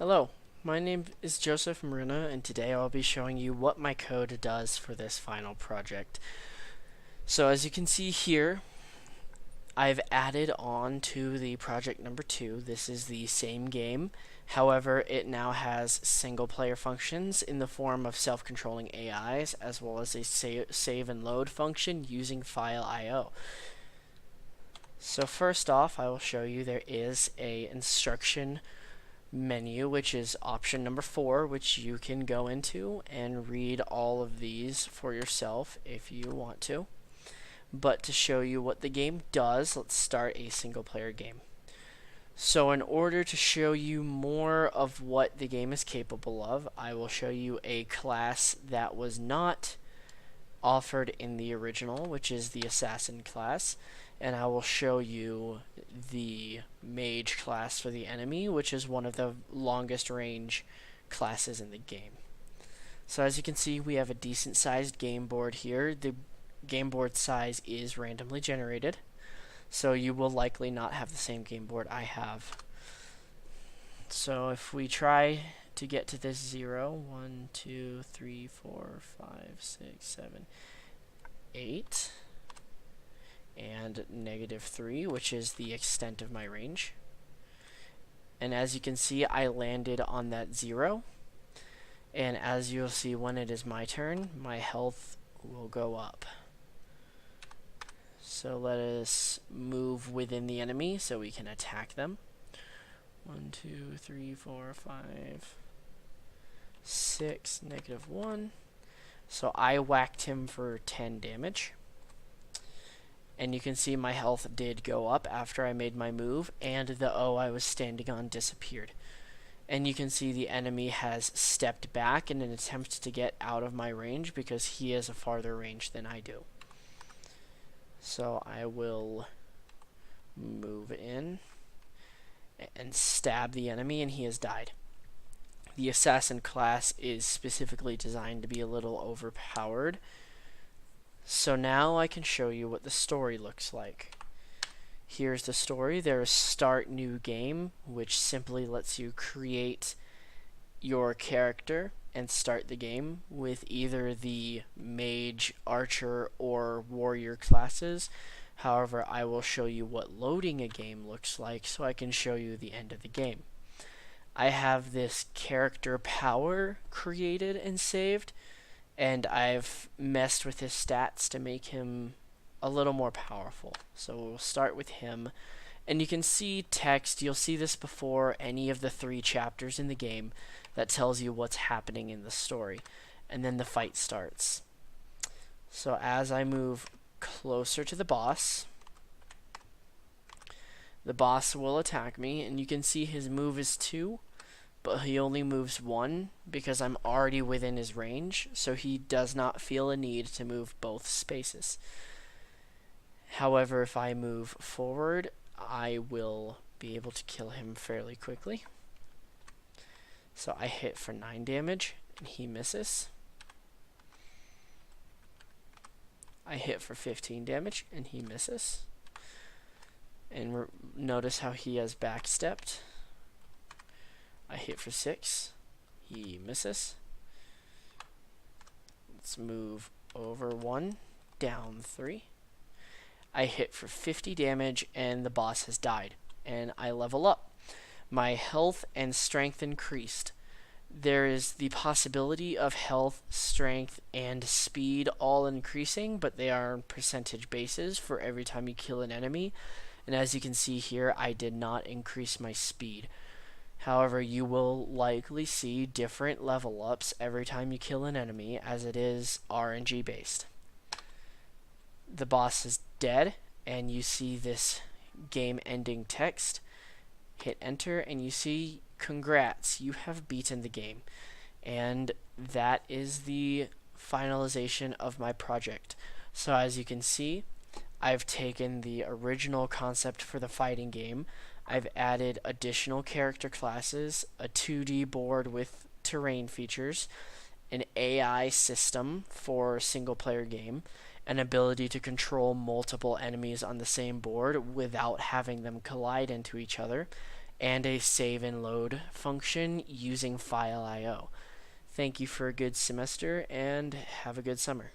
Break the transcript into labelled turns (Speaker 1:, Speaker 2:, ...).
Speaker 1: Hello, my name is Joseph Marina, and today I'll be showing you what my code does for this final project. So as you can see here, I've added on to the project number 2. This is the same game. However, it now has single player functions in the form of self-controlling AIs, as well as a save and load function using file IO. So first off, I will show you there is a instruction menu, which is option number 4, which you can go into and read all of these for yourself if you want to. But to show you what the game does, let's start a single player game. So in order to show you more of what the game is capable of, I will show you a class that was not offered in the original, which is the assassin class, and I will show you the mage class for the enemy, which is one of the longest range classes in the game. So as you can see, we have a decent sized game board here. The game board size is randomly generated, so you will likely not have the same game board I have. So if we try to get to this 0, 1, 2, 3, 4, 5, 6, 7, 8, and -3, which is the extent of my range. And as you can see, I landed on that 0. And as you'll see when it is my turn, my health will go up. So let us move within the enemy so we can attack them. 1, 2, 3, 4, 5, 6, -1. So I whacked him for 10 damage. And you can see my health did go up after I made my move, and the O I was standing on disappeared. And you can see the enemy has stepped back in an attempt to get out of my range because he has a farther range than I do. So I will move in and stab the enemy, and he has died. The assassin class is specifically designed to be a little overpowered. So now I can show you what the story looks like. Here's the story. There is Start New Game, which simply lets you create your character and start the game with either the mage, archer, or warrior classes. However, I will show you what loading a game looks like so I can show you the end of the game. I have this character power created and saved, and I've messed with his stats to make him a little more powerful. So we'll start with him. And you can see text. You'll see this before any of the 3 chapters in the game that tells you what's happening in the story. And then the fight starts. So as I move closer to the boss will attack me. And you can see his move is 2. But he only moves 1 because I'm already within his range, so he does not feel a need to move both spaces. However, if I move forward, I will be able to kill him fairly quickly. So I hit for 9 damage, and he misses. I hit for 15 damage, and he misses. And notice how he has backstepped. I hit for 6. He misses. Let's move over 1, down 3. I hit for 50 damage, and the boss has died. And I level up. My health and strength increased. There is the possibility of health, strength, and speed all increasing, but they are on percentage basis for every time you kill an enemy. And as you can see here, I did not increase my speed. However, you will likely see different level ups every time you kill an enemy, as it is RNG based. The boss is dead, and you see this game ending text. Hit enter, and you see, congrats, you have beaten the game. And that is the finalization of my project. So as you can see, I've taken the original concept for the fighting game. I've added additional character classes, a 2D board with terrain features, an AI system for single player game, an ability to control multiple enemies on the same board without having them collide into each other, and a save and load function using file.io. Thank you for a good semester and have a good summer.